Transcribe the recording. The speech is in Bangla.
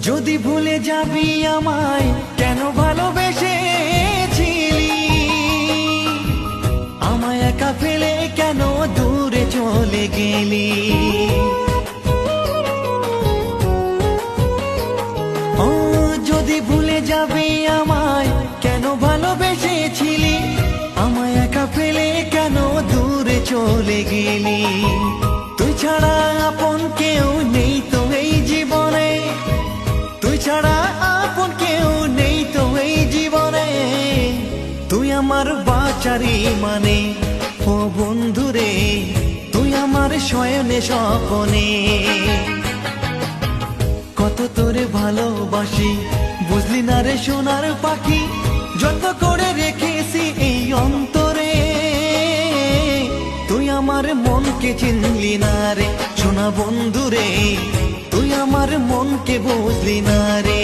যদি ভুলে যাবি আমায় কেন ভালোবেসেছিলি, আমায় একা ফেলে কেন দূরে চলে গেলি। ও যদি ভুলে যাবি আমায় কেন ভালোবেসেছিলি, আমায় একা ফেলে কেন দূরে চলে গেলি। তুই ছাড়া আপন কেউ নেই তো এই জীবনে, তুই ছাড়া আপন কেউ নেই তো এই জীবনে। তুই আমার বাঁচারি মানে ও বন্ধুরে, তুই আমার শয়নে স্বপনে। কত তোরে ভালোবাসি বুঝলি না রে সোনার পাখি, যত করে রেখেছি এই অন্তরে। তুই আমার মনকে চিনলি না রে সোনা বন্ধুরে, তুই আমার মনকে বুঝলি না রে।